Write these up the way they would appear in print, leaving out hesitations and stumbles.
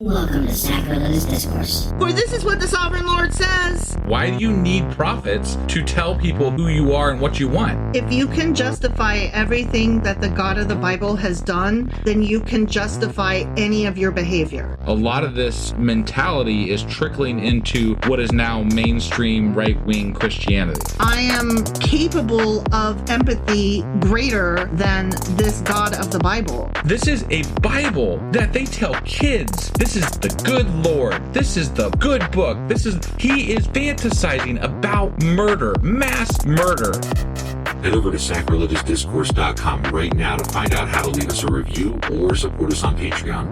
Welcome to Sacrilegious Discourse. For this is what the Sovereign Lord says. Why do you need prophets to tell people who you are and what you want? If you can justify everything that the God of the Bible has done, then you can justify any of your behavior. A lot of this mentality is trickling into what is now mainstream right-wing Christianity. I am capable of empathy greater than this God of the Bible. This is a Bible that they tell kids. This is the good Lord. This is the good book. He is fantasizing about murder, mass murder. Head over to sacrilegiousdiscourse.com right now to find out how to leave us a review or support us on Patreon.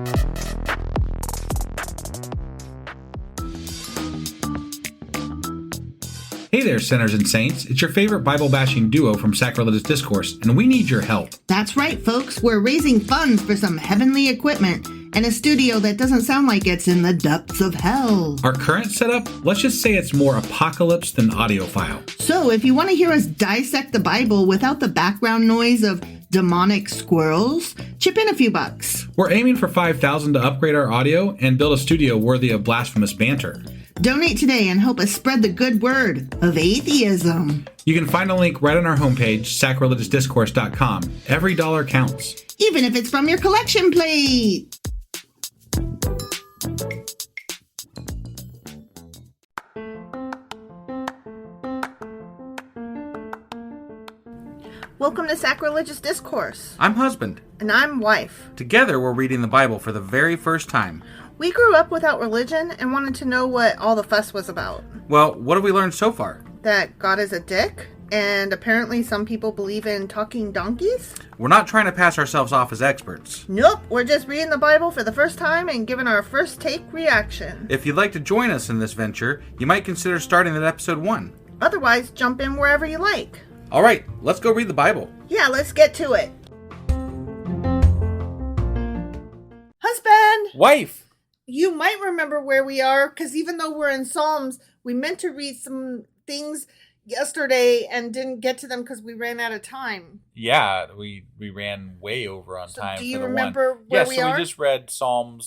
Hey there, sinners and saints. It's your favorite Bible-bashing duo from Sacrilegious Discourse, and we need your help. That's right, folks. We're raising funds for some heavenly equipment and a studio that doesn't sound like it's in the depths of hell. Our current setup, let's just say it's more apocalypse than audiophile. So if you want to hear us dissect the Bible without the background noise of demonic squirrels, chip in a few bucks. We're aiming for $5,000 to upgrade our audio and build a studio worthy of blasphemous banter. Donate today and help us spread the good word of atheism. You can find a link right on our homepage, sacrilegiousdiscourse.com. Every dollar counts. Even if it's from your collection plate. Welcome to Sacrilegious Discourse. I'm husband. And I'm wife. Together, we're reading the Bible for the very first time. We grew up without religion and wanted to know what all the fuss was about. Well, what have we learned so far? That God is a dick, and apparently some people believe in talking donkeys. We're not trying to pass ourselves off as experts. Nope, we're just reading the Bible for the first time and giving our first take reaction. If you'd like to join us in this venture, you might consider starting at episode 1. Otherwise, jump in wherever you like. All right, let's go read the Bible. Yeah, let's get to it. Husband! Wife! You might remember where we are, because even though we're in Psalms, we meant to read some things yesterday and didn't get to them because we ran out of time. Yeah, we ran way over on time. Do you for the remember one. where yeah, we so are? we just read Psalm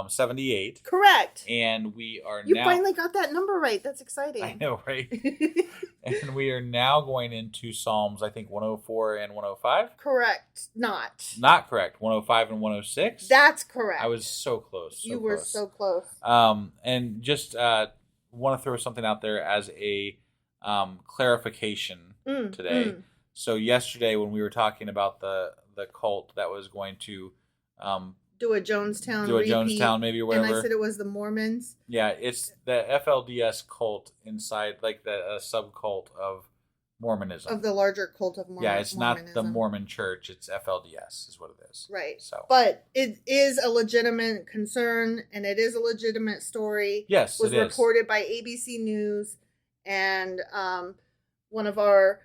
78. Correct. And we are You now... finally got that number right. That's exciting. I know, right? And we are now going into Psalms, I think, 104 and 105. Correct. Not. Not correct. 105 and 106. That's correct. I was so close. You were so close. And just want to throw something out there as a clarification today. So yesterday when we were talking about the cult that was going to do a Jonestown repeat, maybe or whatever. And I said it was the Mormons. Yeah, it's the FLDS cult inside, like the subcult of Mormonism. Of the larger cult of Mormonism. Yeah, it's not the Mormon church, it's FLDS is what it is. Right. So, but it is a legitimate concern, and it is a legitimate story. Yes, it was reported by ABC News, and one of our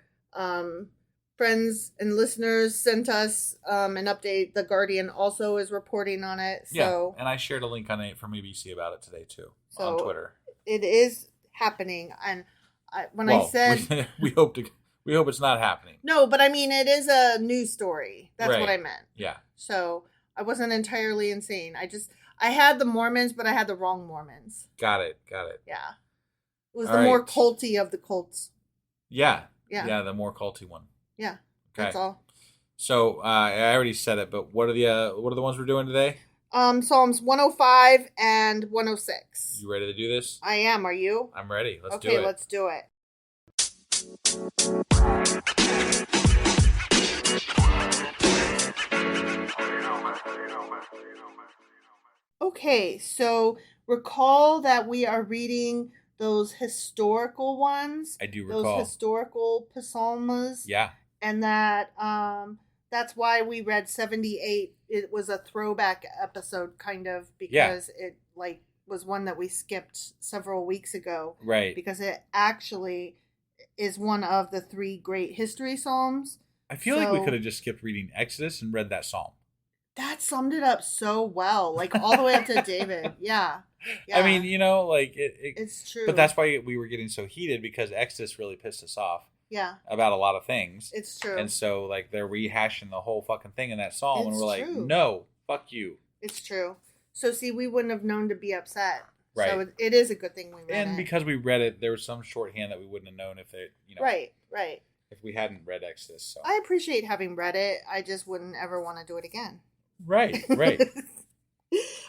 friends and listeners sent us an update. The Guardian also is reporting on it. So, yeah, and I shared a link on it from ABC about it today too so on Twitter. It is happening, and I said we hope it's not happening. No, but I mean it is a news story. That's right. what I meant. Yeah. So I wasn't entirely insane. I had the Mormons, but I had the wrong Mormons. Got it. Yeah. It was All the more culty of the cults. Yeah. Yeah. Yeah, the more culty one. Yeah. Okay. That's all. So I already said it, but what are the ones we're doing today? Psalms 105 and 106. You ready to do this? I am. Are you? I'm ready. Let's do it. Okay, let's do it. Okay, so recall that we are reading those historical ones. I do recall. Those historical psalms. Yeah. And that that's why we read 78. It was a throwback episode kind of because it was one that we skipped several weeks ago. Right. Because it actually is one of the 3 great history psalms. I feel like we could have just skipped reading Exodus and read that psalm. That summed it up so well, like all the way up to David. Yeah. I mean, it's true. But that's why we were getting so heated, because Exodus really pissed us off. Yeah. About a lot of things. It's true. And so, they're rehashing the whole fucking thing in that psalm, and we're like, true. no, fuck you. It's true. So see, we wouldn't have known to be upset. Right. So it is a good thing we read it. And because we read it, there was some shorthand that we wouldn't have known if it, Right. if we hadn't read Exodus. So. I appreciate having read it. I just wouldn't ever want to do it again. Right.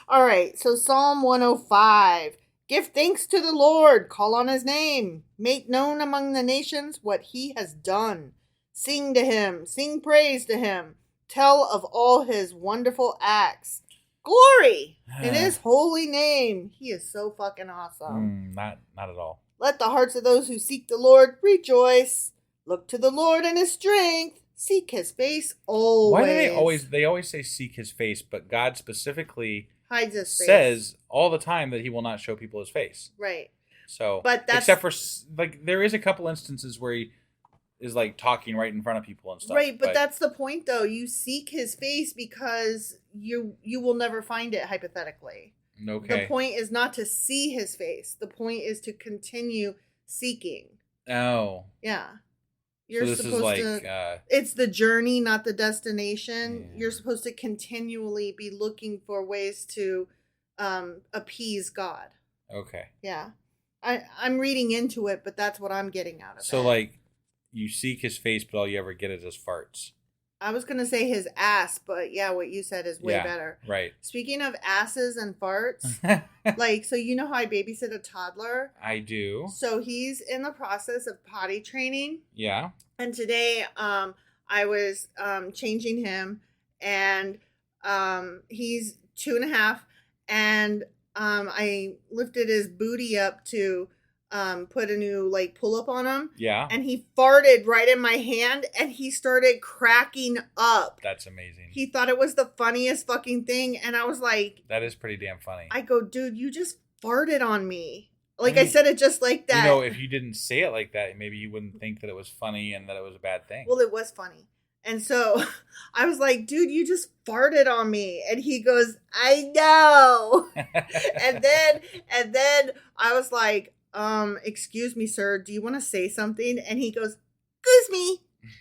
All right. So Psalm 105. Give thanks to the Lord. Call on his name. Make known among the nations what he has done. Sing to him. Sing praise to him. Tell of all his wonderful acts. Glory in his holy name. He is so fucking awesome. Not at all. Let the hearts of those who seek the Lord rejoice. Look to the Lord and his strength. Seek his face always. Why do they always say seek his face, but God specifically hides his face. says all the time that he will not show people his face. Right. So, but that's, except for there is a couple instances where he is like talking right in front of people and stuff. Right, but that's the point though. You seek his face because you will never find it hypothetically. Okay. The point is not to see his face. The point is to continue seeking. Oh. Yeah. You're so this supposed is like, to it's the journey, not the destination. Yeah. You're supposed to continually be looking for ways to appease God. Okay. Yeah. I'm reading into it, but that's what I'm getting out of it. So like you seek his face, but all you ever get is his farts. I was going to say his ass, but yeah, what you said is way better. Right. Speaking of asses and farts, like, so you know how I babysit a toddler? I do. So he's in the process of potty training. Yeah. And today I was changing him, and he's 2.5, and I lifted his booty up to put a new like pull up on him. Yeah. And he farted right in my hand and he started cracking up. That's amazing. He thought it was the funniest fucking thing. And I was like, that is pretty damn funny. I go, dude, you just farted on me. Like I said it just like that. You know, if you didn't say it like that, maybe you wouldn't think that it was funny and that it was a bad thing. Well, it was funny. And so I was like, dude, you just farted on me. And he goes, I know. and then I was like, excuse me, sir, do you want to say something? And he goes, excuse me.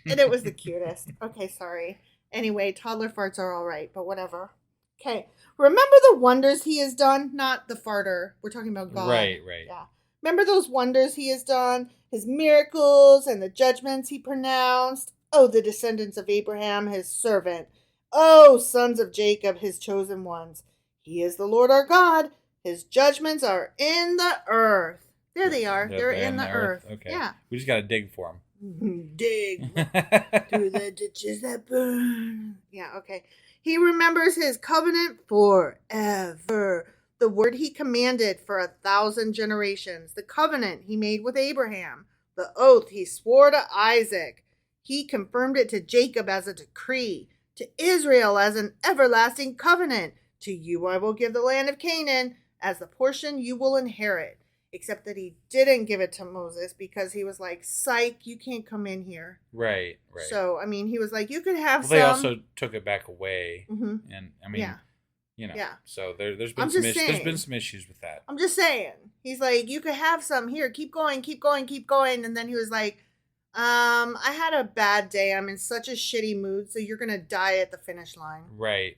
And it was the cutest. Okay, sorry. Anyway, toddler farts are all right, but whatever. Okay. Remember the wonders he has done? Not the farter. We're talking about God. Right. Yeah. Remember those wonders he has done? His miracles and the judgments he pronounced? Oh, the descendants of Abraham, his servant. Oh, sons of Jacob, his chosen ones. He is the Lord our God. His judgments are in the earth. There they are. They're in the earth. Okay. Yeah. We just got to dig for them. Dig through the ditches that burn. Yeah, okay. He remembers his covenant forever. The word he commanded for 1,000 generations. The covenant he made with Abraham. The oath he swore to Isaac. He confirmed it to Jacob as a decree. To Israel as an everlasting covenant. To you I will give the land of Canaan as the portion you will inherit. Except that he didn't give it to Moses because he was like, psych, you can't come in here. Right. So, I mean, he was like, you could have some. They also took it back away. Mm-hmm. And, I mean, so there's been some issues with that. I'm just saying. He's like, you could have some here. Keep going. And then he was like, I had a bad day. I'm in such a shitty mood, so you're going to die at the finish line. Right.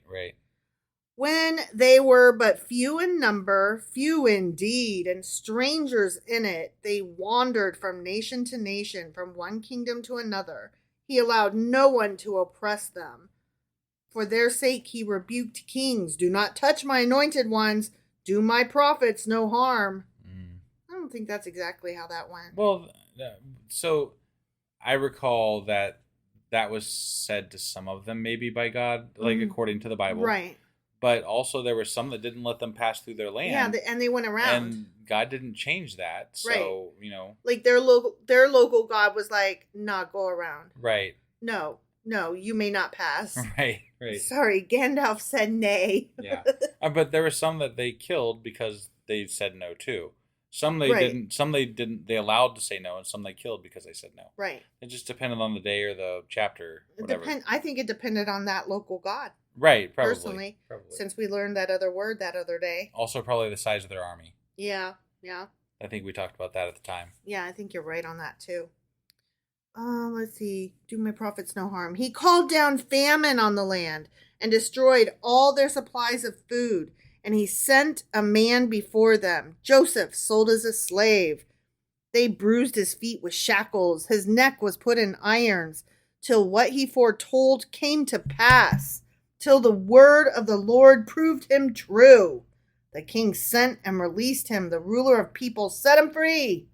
When they were but few in number, few indeed, and strangers in it, they wandered from nation to nation, from one kingdom to another. He allowed no one to oppress them. For their sake he rebuked kings. Do not touch my anointed ones. Do my prophets no harm. I don't think that's exactly how that went. Well, so I recall that was said to some of them maybe by God, like according to the Bible. Right. But also there were some that didn't let them pass through their land. Yeah, and they went around. And God didn't change that. So, like their local God was like, nah, go around. Right. No, you may not pass. Right. Sorry, Gandalf said nay. Yeah. But there were some that they killed because they said no too. Some they didn't. Some they didn't. They allowed to say no, and some they killed because they said no. Right. It just depended on the day or the chapter. Whatever. I think it depended on that local God. Right. Probably. Personally, since we learned that other word that other day. Also, probably the size of their army. Yeah. I think we talked about that at the time. Yeah, I think you're right on that too. Let's see. Do my prophets no harm? He called down famine on the land and destroyed all their supplies of food. And he sent a man before them, Joseph, sold as a slave. They bruised his feet with shackles. His neck was put in irons, till what he foretold came to pass, till the word of the Lord proved him true. The king sent and released him. The ruler of people set him free.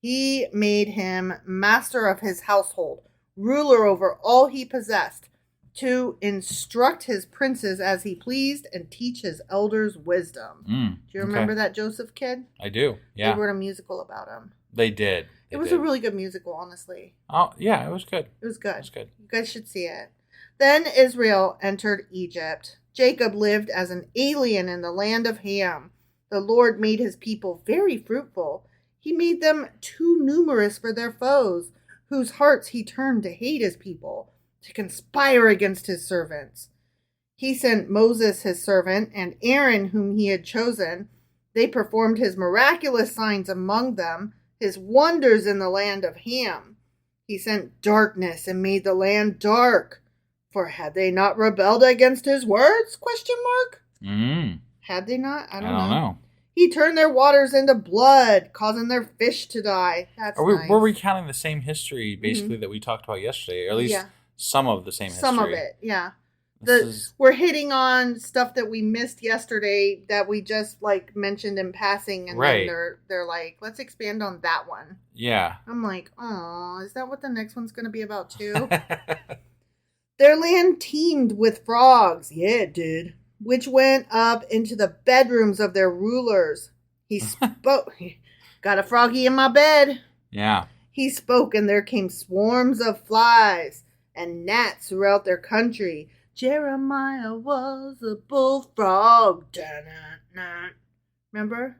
He made him master of his household, ruler over all he possessed, to instruct his princes as he pleased and teach his elders wisdom. Do you remember that Joseph kid? I do, yeah. They wrote a musical about him. They did. It was a really good musical, honestly. Oh, yeah, it was good. It was good. It was good. You guys should see it. Then Israel entered Egypt. Jacob lived as an alien in the land of Ham. The Lord made his people very fruitful. He made them too numerous for their foes, whose hearts he turned to hate his people, to conspire against his servants. He sent Moses his servant and Aaron whom he had chosen. They performed his miraculous signs among them, his wonders in the land of Ham. He sent darkness and made the land dark. For had they not rebelled against his words? ? Had they not? I don't know. He turned their waters into blood, causing their fish to die. That's nice. We're recounting the same history, basically, that we talked about yesterday, or at least some of the same history. Some of it, yeah. We're hitting on stuff that we missed yesterday that we just mentioned in passing, and then they're like, let's expand on that one. Yeah. I'm like, oh, is that what the next one's going to be about too? Their land teemed with frogs. Yeah, it did. Which went up into the bedrooms of their rulers. He spoke. Got a froggy in my bed. Yeah. He spoke, and there came swarms of flies and gnats throughout their country. Jeremiah was a bullfrog. Da-na-na. Remember?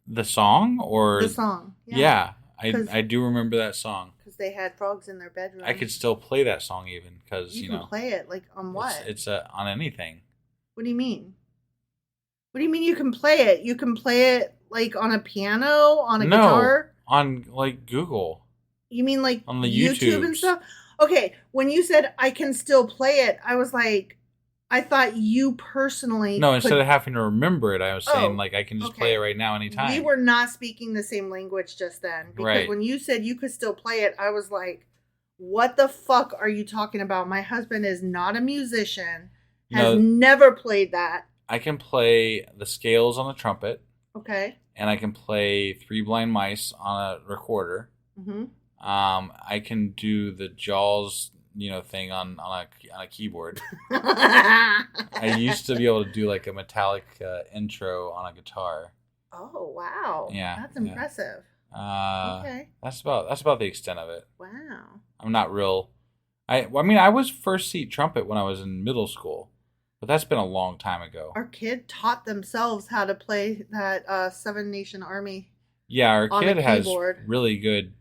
The song? Or the song. Yeah. I do remember that song. Because they had frogs in their bedroom. I could still play that song even. Because, you can play it. On what? It's on anything. What do you mean? What do you mean you can play it? You can play it on a piano, on a guitar? On Google. You mean on the YouTube and stuff? Okay, when you said I can still play it, I was like, I thought you personally. No, instead of having to remember it, I was saying I can just play it right now anytime. We were not speaking the same language just then. Because when you said you could still play it, I was like, what the fuck are you talking about? My husband is not a musician, has never played that. I can play the scales on the trumpet. Okay. And I can play Three Blind Mice on a recorder. Mm-hmm. I can do the Jaws, thing on a keyboard. I used to be able to do a metallic intro on a guitar. Oh wow! Yeah, that's impressive. Okay, that's about the extent of it. Wow. I'm not real. I was first seat trumpet when I was in middle school, but that's been a long time ago. Our kid taught themselves how to play that Seven Nation Army. Yeah, our kid has really good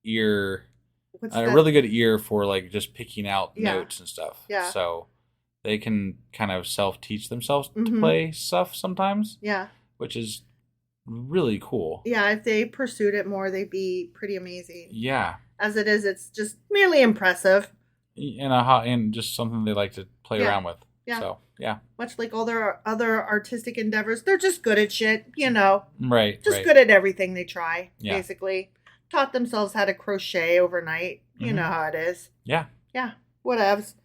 ear. Really good ear for just picking out notes and stuff. Yeah. So they can kind of self-teach themselves to play stuff sometimes. Yeah. Which is really cool. Yeah, if they pursued it more, they'd be pretty amazing. Yeah. As it is, it's just merely impressive. And just something they like to play around with. Yeah. So, yeah. Much like all their other artistic endeavors, they're just good at shit, Right. Just good at everything they try, basically. Taught themselves how to crochet overnight. You know how it is. Yeah. Yeah. Whatevs.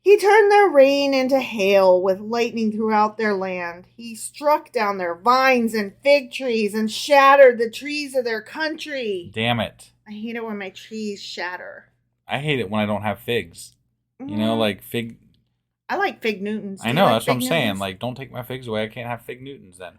He turned their rain into hail with lightning throughout their land. He struck down their vines and fig trees and shattered the trees of their country. Damn it. I hate it when my trees shatter. I hate it when I don't have figs. Fig. I like fig Newtons. I know, that's what I'm saying. Don't take my figs away. I can't have fig Newtons then.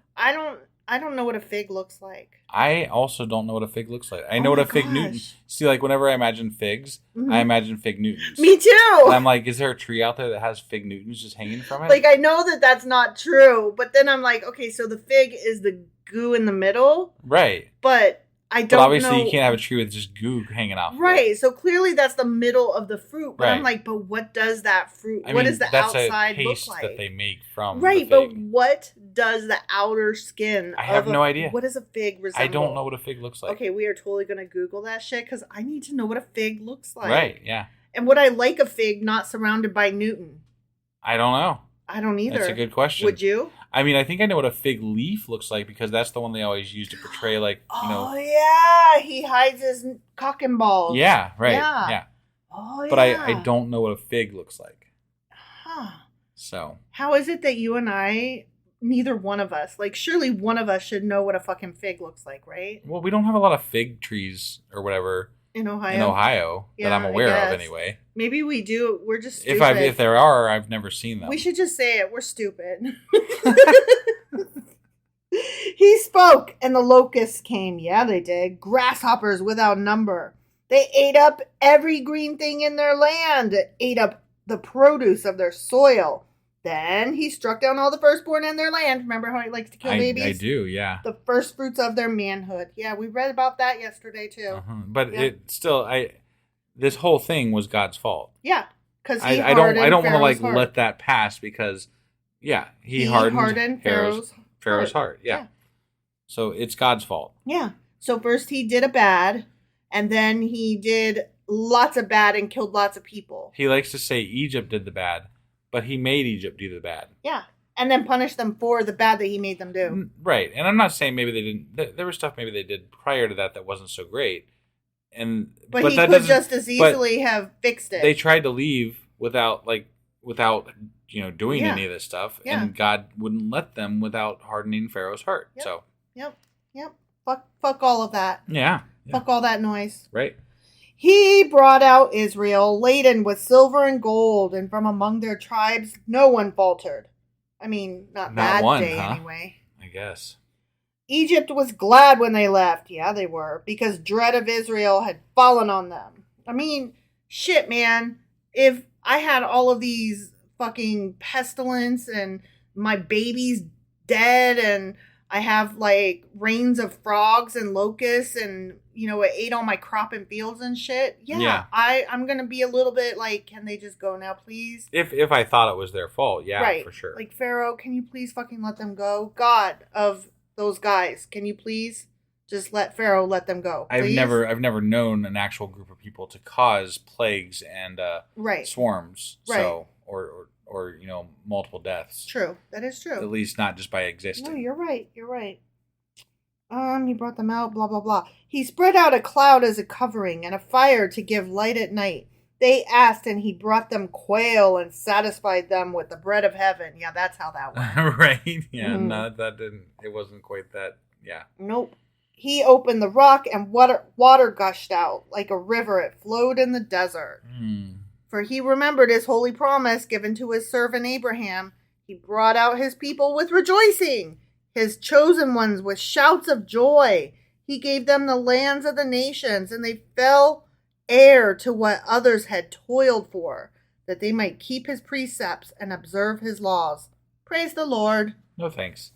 I don't know what a fig looks like. I also don't know what a fig looks like. I know what a fig Newton. See, whenever I imagine figs, I imagine fig Newtons. Me too. And I'm like, is there a tree out there that has fig Newtons just hanging from it? I know that that's not true, but then I'm like, okay, so the fig is the goo in the middle, right? But I don't. But obviously, you can't have a tree with just goo hanging off. Right. So clearly, that's the middle of the fruit. But I'm like, but what does that fruit? What does the outside look like? That they make from right. The fig. But what does the outer skin? I have no idea. What does a fig resemble? I don't know what a fig looks like. Okay, we are totally gonna Google that shit because I need to know what a fig looks like. Right. Yeah. And would I like a fig not surrounded by Newton? I don't know. I don't either. That's a good question. Would you? I mean, I think I know what a fig leaf looks like because that's the one they always use to portray, like, you know. Oh, yeah. He hides his cock and balls. Yeah, right. Yeah. Yeah. Oh, yeah. But I don't know what a fig looks like. Huh. So. How is it that you and I, neither one of us, like, surely one of us should know what a fucking fig looks like, right? Well, we don't have a lot of fig trees or whatever. In Ohio? That I'm aware of, anyway. Maybe we do. We're just stupid. If there are, I've never seen them. We should just say it. We're stupid. He spoke, and the locusts came. Yeah, they did. Grasshoppers without number. They ate up every green thing in their land, ate up the produce of their soil. Then he struck down all the firstborn in their land. Remember how he likes to kill babies? I do, yeah. The first fruits of their manhood. Yeah, we read about that yesterday, too. But it still, this whole thing was God's fault. Yeah, because I don't want to like let that pass because, yeah, he hardened Pharaoh's heart. Yeah. So it's God's fault. Yeah. So first he did a bad, and then he did lots of bad and killed lots of people. He likes to say Egypt did the bad, but he made Egypt do the bad. Yeah. And then punished them for the bad that he made them do. Right. And I'm not saying maybe they didn't. There was stuff maybe they did prior to that wasn't so great. But he could just as easily have fixed it. They tried to leave without doing any of this stuff, and God wouldn't let them without hardening Pharaoh's heart. Yep. So. Yep. Fuck all of that. Yeah. Fuck all that noise. Right. He brought out Israel laden with silver and gold, and from among their tribes no one faltered. I mean, not that one, day huh? anyway. I guess. Egypt was glad when they left. Yeah, they were. Because dread of Israel had fallen on them. I mean, shit, man. If I had all of these fucking pestilence and my baby's dead and I have like rains of frogs and locusts and, it ate all my crop and fields and shit. Yeah. I'm going to be a little bit like, can they just go now, please? If I thought it was their fault, yeah, right. For sure. Like, Pharaoh, can you please fucking let them go? God of those guys, can you please just let Pharaoh let them go? Please? I've never known an actual group of people to cause plagues and swarms. Right. So or multiple deaths. True. That is true. At least not just by existing. No, you're right. He brought them out, blah, blah, blah. He spread out a cloud as a covering and a fire to give light at night. They asked, and he brought them quail and satisfied them with the bread of heaven. Yeah, that's how that went. Right. Yeah, no, that didn't, it wasn't quite that, yeah. Nope. He opened the rock, and water gushed out like a river. It flowed in the desert. For he remembered his holy promise given to his servant Abraham. He brought out his people with rejoicing, his chosen ones with shouts of joy. He gave them the lands of the nations, and they fell heir to what others had toiled for, that they might keep his precepts and observe his laws. Praise the Lord. No thanks.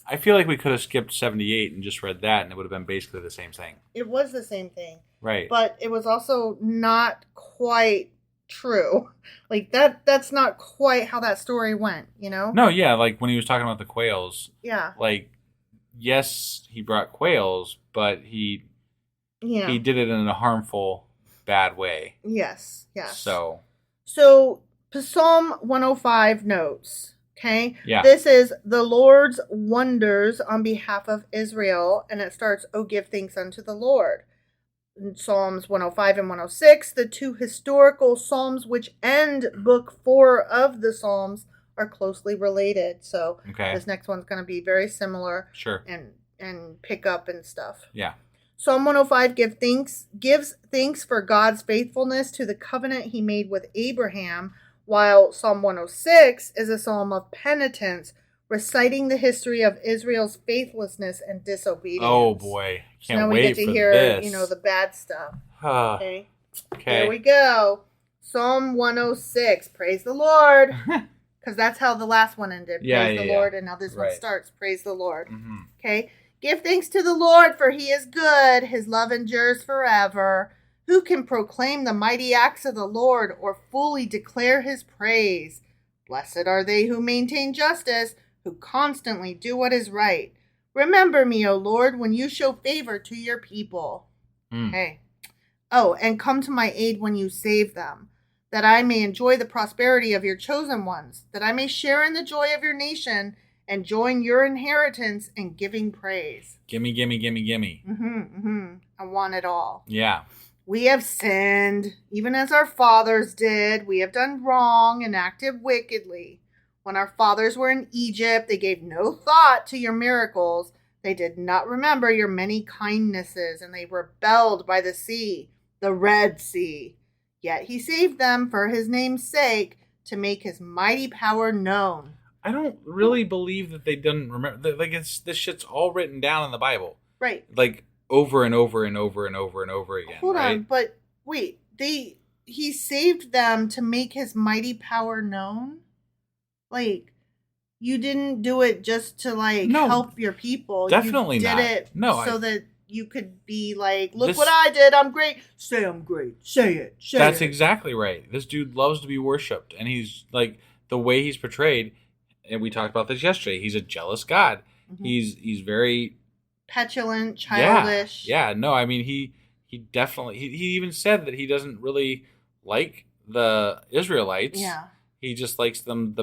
I feel like we could have skipped 78 and just read that, and it would have been basically the same thing. It was the same thing. Right. But it was also not quite true. Like, that's not quite how that story went, No, yeah, like when he was talking about the quails. Yeah. Like, yes, he brought quails, but he did it in a harmful, bad way. Yes. So Psalm 105 notes, okay? Yeah. This is the Lord's wonders on behalf of Israel, and it starts, "Oh, give thanks unto the Lord." In Psalms 105 and 106, the two historical psalms which end book 4 of the Psalms are closely related. So This next one's going to be very similar. Sure. And pick up and stuff. Yeah. Psalm 105 gives thanks for God's faithfulness to the covenant he made with Abraham, while Psalm 106 is a psalm of penitence, reciting the history of Israel's faithlessness and disobedience. Oh boy. Can't so now we wait get to for hear, this. the bad stuff. Okay. Here we go. Psalm 106. Praise the Lord. Because that's how the last one ended. Praise the Lord. And now this one starts. Praise the Lord. Mm-hmm. Okay. Give thanks to the Lord, for he is good. His love endures forever. Who can proclaim the mighty acts of the Lord or fully declare his praise? Blessed are they who maintain justice, who constantly do what is right. Remember me, O Lord, when you show favor to your people. Okay. Oh, and come to my aid when you save them. that I may enjoy the prosperity of your chosen ones, that I may share in the joy of your nation and join your inheritance in giving praise. Gimme, gimme, gimme, gimme. I want it all. Yeah. We have sinned, even as our fathers did. We have done wrong and acted wickedly. When our fathers were in Egypt, they gave no thought to your miracles. They did not remember your many kindnesses, and they rebelled by the sea, the Red Sea. Yet he saved them for his name's sake, to make his mighty power known. I don't really believe that they didn't remember. Like, this shit's all written down in the Bible. Right. Like, over and over and over and over and over again. Hold right? on, but wait. He saved them to make his mighty power known? Like, you didn't do it just to, like, help your people. Definitely you did not. it so that you could be like, look what I did. I'm great. Say I'm great. Say it. That's exactly right. This dude loves to be worshipped. And he's, like, the way he's portrayed, and we talked about this yesterday, he's a jealous God. Mm-hmm. He's very... petulant, childish. Yeah. No, I mean, he definitely... He even said that he doesn't really like the Israelites. Yeah. He just likes them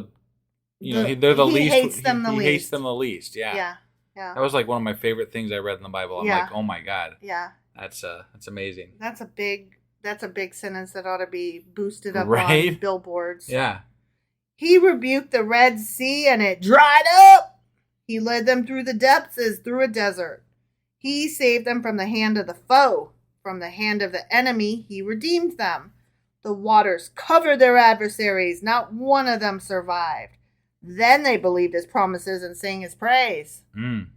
they're the least. He hates them the least. He hates them the least. Yeah. Yeah. That was like one of my favorite things I read in the Bible. I'm like, oh my God. Yeah. That's amazing. That's a big sentence that ought to be boosted up on billboards. Yeah. He rebuked the Red Sea and it dried up. He led them through the depths as through a desert. He saved them from the hand of the foe. From the hand of the enemy, he redeemed them. The waters covered their adversaries. Not one of them survived. Then they believed his promises and sang his praise.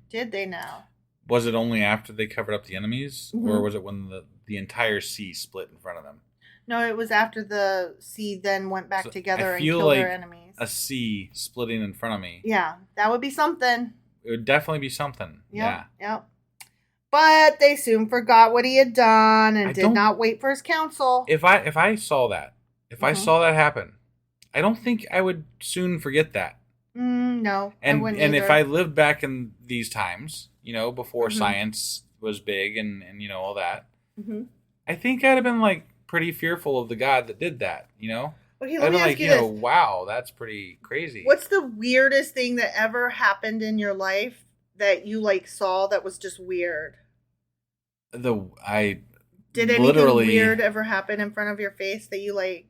Did they now? Was it only after they covered up the enemies? Mm-hmm. Or was it when the entire sea split in front of them? No, it was after the sea then went back together and killed their enemies. A sea splitting in front of me. Yeah, that would be something. It would definitely be something. Yep. But they soon forgot what he had done and did not wait for his counsel. If I saw that, I saw that happen, I don't think I would soon forget that. No, and I wouldn't and either. if I lived back in these times, before science was big and all that, I think I'd have been like pretty fearful of the God that did that. Okay, I'd be like, wow, that's pretty crazy. What's the weirdest thing that ever happened in your life that you like saw that was just weird? Did anything weird ever happen in front of your face that you like?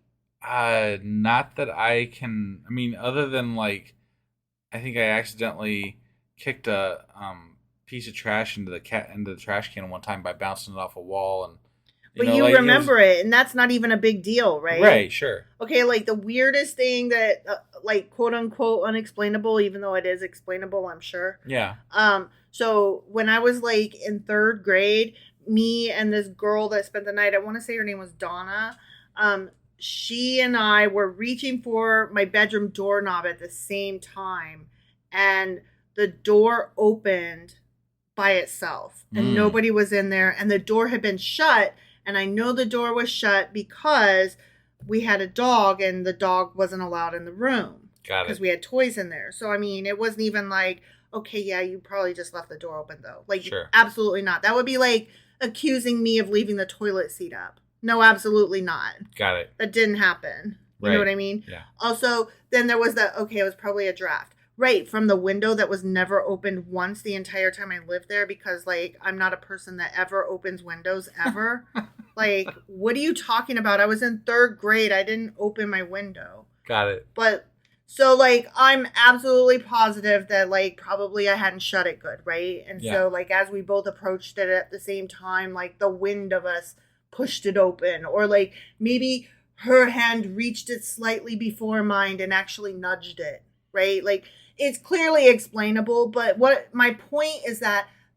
Not that I can. I mean, other than like, I think I accidentally kicked a piece of trash into the trash can one time by bouncing it off a wall, and but you remember it, and that's not even a big deal, right? Right, sure. Okay, like the weirdest thing that, like quote unquote unexplainable, even though it is explainable, I'm sure. Yeah. So when I was like in third grade, me and this girl that spent the night, I want to say her name was Donna. She and I were reaching for my bedroom doorknob at the same time, and the door opened by itself, and nobody was in there, and the door had been shut, and I know the door was shut because we had a dog, and the dog wasn't allowed in the room. Got it. Because we had toys in there. So, I mean, it wasn't even like, okay, yeah, you probably just left the door open, though. Like, sure. Absolutely not. That would be like accusing me of leaving the toilet seat up. No, absolutely not. Got it. That didn't happen. You know what I mean? Yeah. Also, then there was it was probably a draft. Right, from the window that was never opened once the entire time I lived there because, like, I'm not a person that ever opens windows, ever. Like, what are you talking about? I was in third grade. I didn't open my window. Got it. But, so, like, I'm absolutely positive that, like, probably I hadn't shut it good, right? And so, like, as we both approached it at the same time, like, the wind of us pushed it open. Or, like, maybe her hand reached it slightly before mine and actually nudged it, right? Like, it's clearly explainable, but what my point is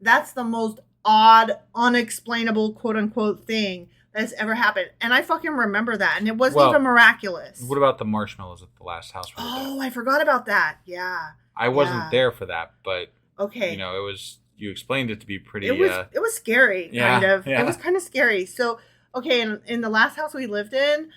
that's the most odd, unexplainable, quote unquote thing that's ever happened. And I fucking remember that. And it wasn't even miraculous. What about the marshmallows at the last house? I forgot about that. Yeah. I wasn't there for that, but okay. You explained it to be pretty. It was scary, kind of. Yeah. It was kind of scary. So, okay, in the last house we lived in,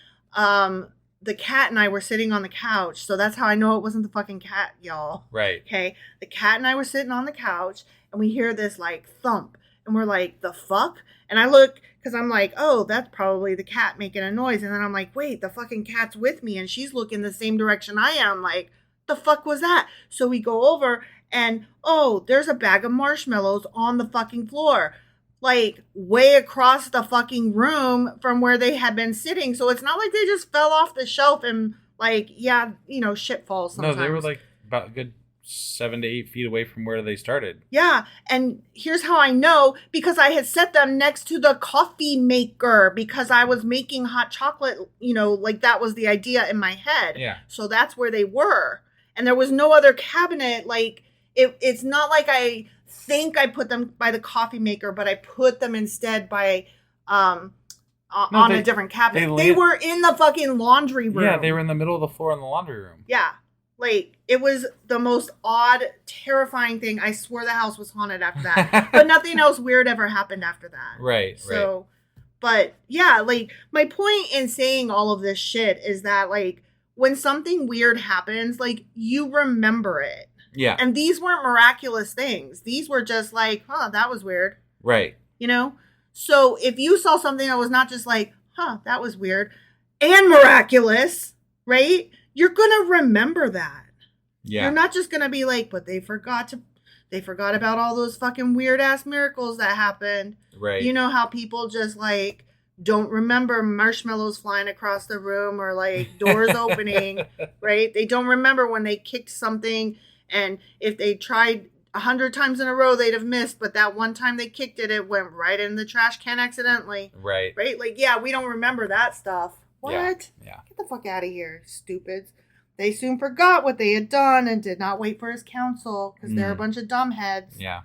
the cat and I were sitting on the couch. So that's how I know it wasn't the fucking cat, y'all. Right. Okay. The cat and I were sitting on the couch and we hear this like thump and we're like, the fuck? And I look Because I'm like, oh, that's probably the cat making a noise. And then I'm like, wait, the fucking cat's with me and she's looking the same direction I am. Like, the fuck was that? So we go over and, oh, there's a bag of marshmallows on the fucking floor. Like, way across the fucking room from where they had been sitting. So it's not like they just fell off the shelf and, like, yeah, shit falls sometimes. No, they were, like, about a good 7 to 8 feet away from where they started. Yeah, and here's how I know, because I had set them next to the coffee maker because I was making hot chocolate, like that was the idea in my head. Yeah. So that's where they were. And there was no other cabinet. Like, it's not like I think I put them by the coffee maker, but I put them instead by on a different cabinet. They were in the fucking laundry room. Yeah, they were in the middle of the floor in the laundry room. Yeah. Like, it was the most odd, terrifying thing. I swore the house was haunted after that. But nothing else weird ever happened after that. Right. But, yeah, like, my point in saying all of this shit is that, like, when something weird happens, like, you remember it. Yeah. And these weren't miraculous things. These were just like, that was weird. Right. So if you saw something that was not just like, that was weird and miraculous, right? You're going to remember that. Yeah. You're not just going to be like, but they forgot about all those fucking weird ass miracles that happened. Right. You know how people just like don't remember marshmallows flying across the room or like doors opening, right? They don't remember when they kicked something, and if they tried 100 times in a row, they'd have missed, but that one time they kicked it, it went right in the trash can accidentally. Right. Right? Like, yeah, we don't remember that stuff. What? Yeah. Get the fuck out of here, stupids. They soon forgot what they had done and did not wait for his counsel because they're a bunch of dumbheads. Yeah.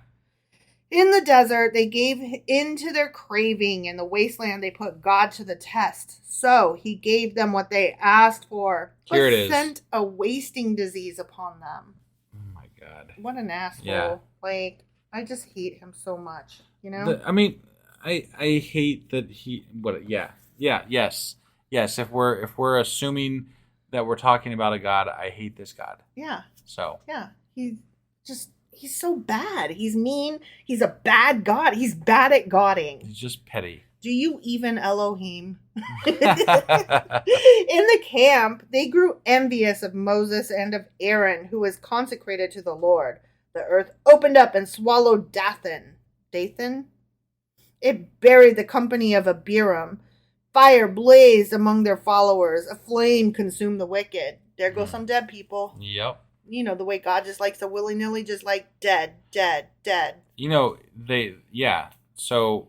In the desert, they gave in to their craving. In the wasteland, they put God to the test. So he gave them what they asked for. Here it is. Sent a wasting disease upon them. Oh my God. What an asshole. Yeah. Like, I just hate him so much, I hate that he... Yes. If we're assuming that we're talking about a God, I hate this God. Yeah. So. Yeah. He's so bad. He's mean. He's a bad God. He's bad at godding. He's just petty. Do you even Elohim? In the camp, they grew envious of Moses and of Aaron, who was consecrated to the Lord. The earth opened up and swallowed Dathan. Dathan? It buried the company of Abiram. Fire blazed among their followers. A flame consumed the wicked. There go some dead people. Yep. The way God just likes to willy-nilly, just like dead. So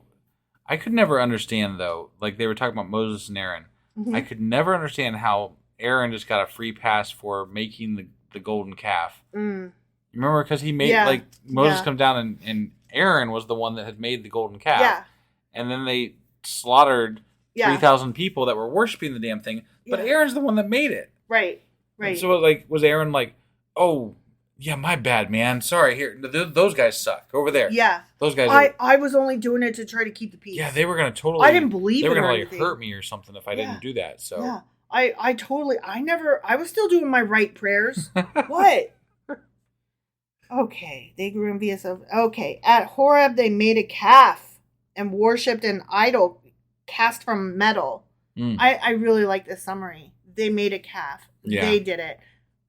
I could never understand, though, like they were talking about Moses and Aaron. Mm-hmm. I could never understand how Aaron just got a free pass for making the golden calf. Mm. Remember, because he made, Moses comes down and Aaron was the one that had made the golden calf. Yeah. And then they slaughtered 3,000 people that were worshiping the damn thing, but Aaron's the one that made it. Right. And so, was Aaron like, oh, yeah, my bad, man. Sorry, here, those guys suck over there. Yeah. Those guys I was only doing it to try to keep the peace. Yeah, they were going to totally... I didn't believe they were going to hurt me or something if I didn't do that, so... Yeah, I was still doing my right prayers. What? Okay, they grew envious of... Okay, at Horeb, they made a calf and worshipped an idol cast from metal. I really like this summary. They made a calf. Yeah. They did it.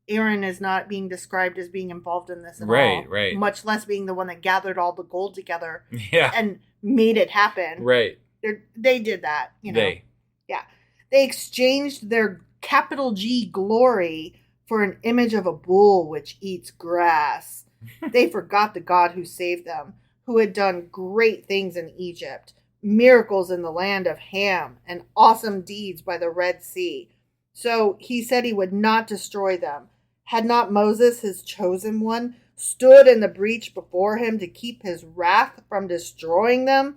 Aaron is not being described as being involved in this at all. Right. Much less being the one that gathered all the gold together and made it happen. Right. They did that, They exchanged their capital G glory for an image of a bull which eats grass. They forgot the God who saved them, who had done great things in Egypt, miracles in the land of Ham, and awesome deeds by the Red Sea. So he said he would not destroy them. Had not Moses, his chosen one, stood in the breach before him to keep his wrath from destroying them?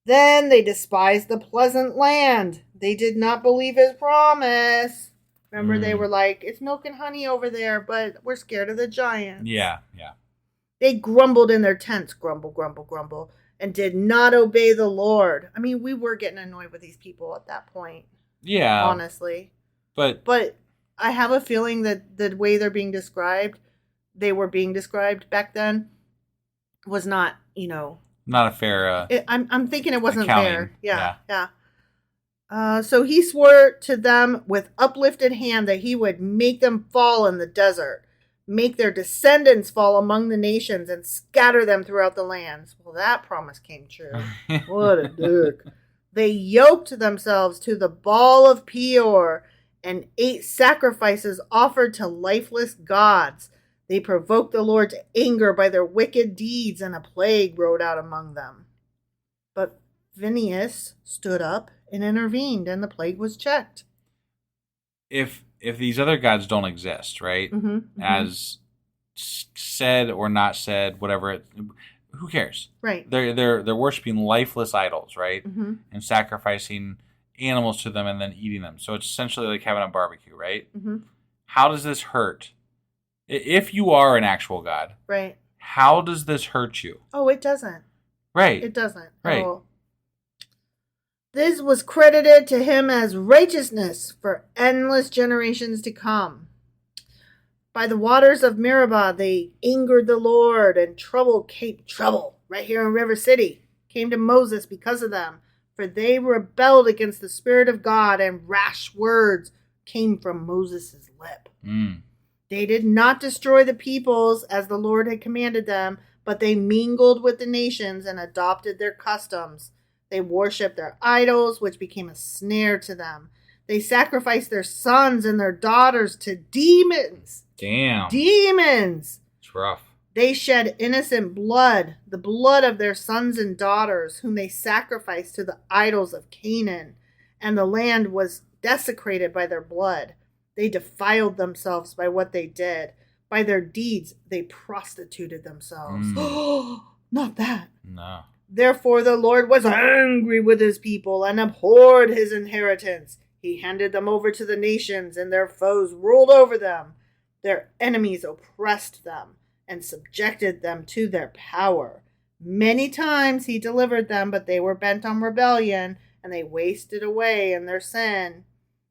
Then they despised the pleasant land. They did not believe his promise. Remember, they were like, it's milk and honey over there, but we're scared of the giants. Yeah. They grumbled in their tents, grumble, and did not obey the Lord. I mean, we were getting annoyed with these people at that point. Yeah. Honestly. But I have a feeling that the way they were being described back then, was not, Not a fair. I'm thinking it wasn't accounting. fair. Yeah. So he swore to them with uplifted hand that he would make them fall in the desert, make their descendants fall among the nations, and scatter them throughout the lands. Well, that promise came true. What a dick. They yoked themselves to the Baal of Peor and ate sacrifices offered to lifeless gods. They provoked the Lord to anger by their wicked deeds, and a plague broke out among them. But Phinehas stood up and intervened, and the plague was checked. If these other gods don't exist, right? As said or not said, whatever, who cares? Right. They're worshiping lifeless idols, right? And sacrificing animals to them and then eating them. So it's essentially like having a barbecue, right? How does this hurt? If you are an actual god, right? How does this hurt you? Oh, it doesn't. Right. It doesn't. Right. Oh. This was credited to him as righteousness for endless generations to come. By the waters of Meribah, they angered the Lord, and trouble right here in River City came to Moses because of them, for they rebelled against the Spirit of God, and rash words came from Moses' lip. They did not destroy the peoples as the Lord had commanded them, but they mingled with the nations and adopted their customs. They worshipped their idols, which became a snare to them. They sacrificed their sons and their daughters to demons. Damn. Demons. It's rough. They shed innocent blood, the blood of their sons and daughters, whom they sacrificed to the idols of Canaan, and the land was desecrated by their blood. They defiled themselves by what they did. By their deeds, they prostituted themselves. Not that. No. Therefore the Lord was angry with his people and abhorred his inheritance. He handed them over to the nations, and their foes ruled over them. Their enemies oppressed them and subjected them to their power. Many times he delivered them, but they were bent on rebellion, and they wasted away in their sin.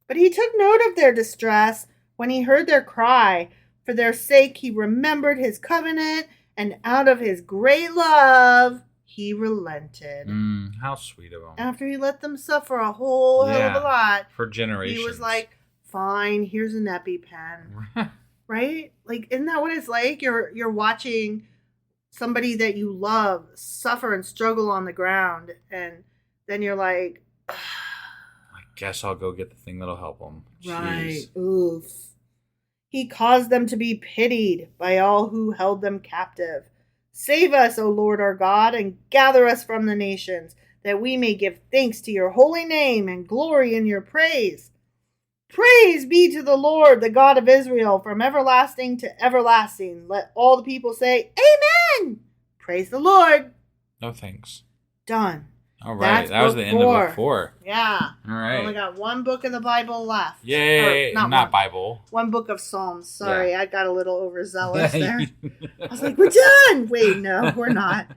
But he took note of their distress when he heard their cry. For their sake he remembered his covenant, and out of his great love he relented. How sweet of him. After he let them suffer a whole hell of a lot. For generations. He was like, fine, here's an EpiPen. Right? Like, isn't that what it's like? You're watching somebody that you love suffer and struggle on the ground, and then you're like, ugh. I guess I'll go get the thing that'll help them. Right. Oof. He caused them to be pitied by all who held them captive. Save us, O Lord our God, and gather us from the nations, that we may give thanks to your holy name and glory in your praise. Praise be to the Lord, the God of Israel, from everlasting to everlasting. Let all the people say, Amen! Praise the Lord. No thanks. Done. All right. That was the end of book 4. Yeah. All right. Only got one book in the Bible left. Yay. Not Bible. One book of Psalms. Sorry, Yeah. I got a little overzealous there. I was like, we're done. Wait, no, we're not.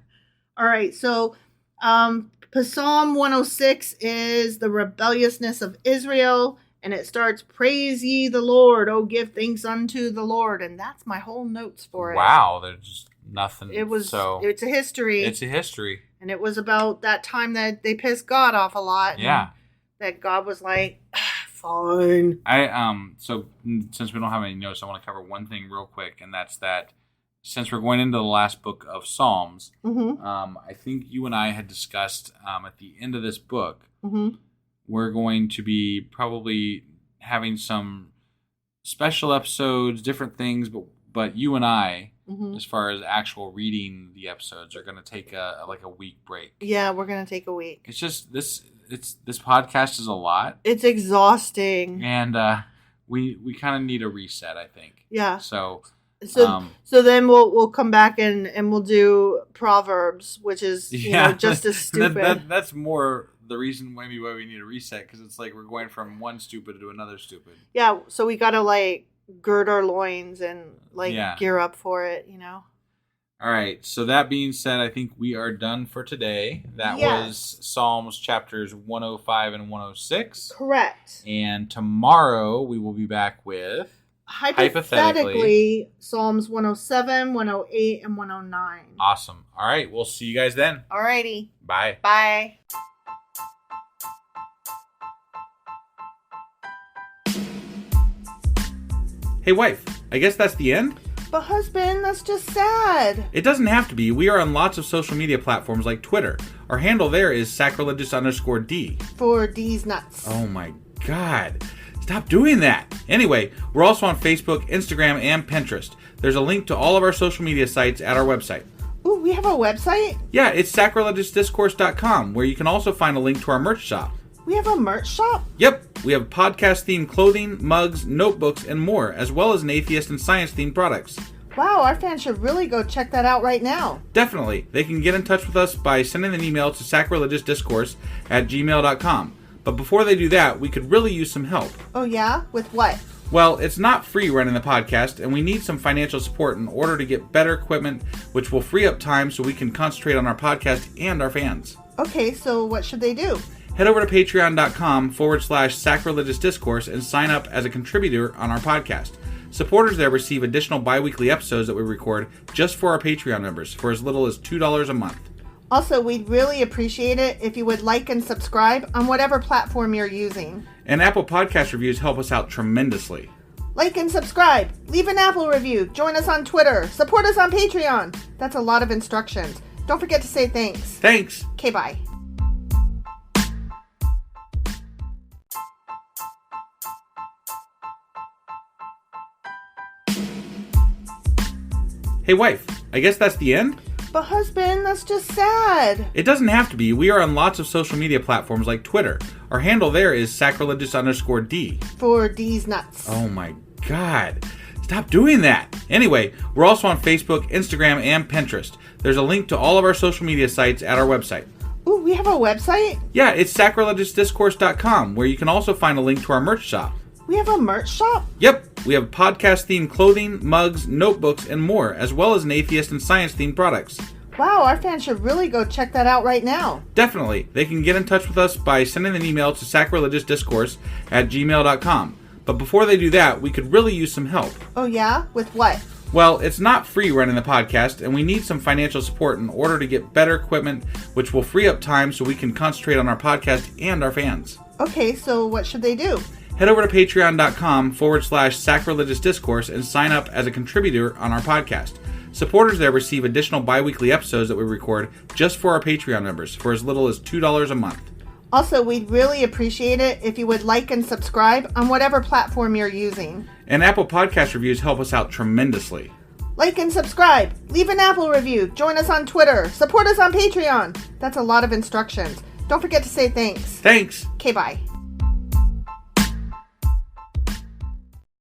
All right. So Psalm 106 is the rebelliousness of Israel. And it starts, praise ye the Lord. Oh, give thanks unto the Lord. And that's my whole notes for it. Wow. There's nothing. It's a history. It's a history. And it was about that time that they pissed God off a lot. Yeah. That God was like, fine. So since we don't have any notes, I want to cover one thing real quick, and that's that since we're going into the last book of Psalms, I think you and I had discussed at the end of this book, we're going to be probably having some special episodes, different things, but you and I, as far as actual reading the episodes, are going to take a week break. Yeah, we're going to take a week. It's just this podcast is a lot. It's exhausting. And we kind of need a reset, I think. Yeah. So then we'll come back and we'll do Proverbs, which is just as stupid. That's more the reason maybe why we need a reset, because it's like we're going from one stupid to another stupid. Yeah, so we got to gird our loins and gear up for it, All right. So that being said, I think we are done for today. That was Psalms chapters 105 and 106. Correct. And tomorrow we will be back with hypothetically, Psalms 107, 108, and 109. Awesome. All right. We'll see you guys then. Alrighty. Bye. Bye. Hey, wife, I guess that's the end? But husband, that's just sad. It doesn't have to be. We are on lots of social media platforms like Twitter. Our handle there is sacrilegious_D. For D's nuts. Oh my God. Stop doing that. Anyway, we're also on Facebook, Instagram, and Pinterest. There's a link to all of our social media sites at our website. Ooh, we have a website? Yeah, it's sacrilegiousdiscourse.com, where you can also find a link to our merch shop. We have a merch shop? Yep, we have podcast-themed clothing, mugs, notebooks, and more, as well as an atheist and science-themed products. Wow, our fans should really go check that out right now. Definitely. They can get in touch with us by sending an email to sacrilegiousdiscourse@gmail.com. But before they do that, we could really use some help. Oh yeah? With what? Well, it's not free running the podcast, and we need some financial support in order to get better equipment, which will free up time so we can concentrate on our podcast and our fans. Okay, so what should they do? Head over to patreon.com/sacrilegiousdiscourse and sign up as a contributor on our podcast. Supporters there receive additional bi-weekly episodes that we record just for our Patreon members for as little as $2 a month. Also, we'd really appreciate it if you would like and subscribe on whatever platform you're using. And Apple Podcast reviews help us out tremendously. Like and subscribe. Leave an Apple review. Join us on Twitter. Support us on Patreon. That's a lot of instructions. Don't forget to say thanks. Thanks. Okay, bye. Hey, wife, I guess that's the end? But husband, that's just sad. It doesn't have to be. We are on lots of social media platforms like Twitter. Our handle there is sacrilegious_D. For D's nuts. Oh my God. Stop doing that. Anyway, we're also on Facebook, Instagram, and Pinterest. There's a link to all of our social media sites at our website. Ooh, we have a website? Yeah, it's sacrilegiousdiscourse.com, where you can also find a link to our merch shop. We have a merch shop? Yep, we have podcast-themed clothing, mugs, notebooks, and more, as well as an atheist and science-themed products. Wow, our fans should really go check that out right now. Definitely. They can get in touch with us by sending an email to sacrilegiousdiscourse@gmail.com. But before they do that, we could really use some help. Oh yeah? With what? Well, it's not free running the podcast, and we need some financial support in order to get better equipment, which will free up time so we can concentrate on our podcast and our fans. Okay, so what should they do? Head over to patreon.com/sacrilegiousdiscourse and sign up as a contributor on our podcast. Supporters there receive additional bi-weekly episodes that we record just for our Patreon members for as little as $2 a month. Also, we'd really appreciate it if you would like and subscribe on whatever platform you're using. And Apple Podcast reviews help us out tremendously. Like and subscribe. Leave an Apple review. Join us on Twitter. Support us on Patreon. That's a lot of instructions. Don't forget to say thanks. Thanks. Okay, bye.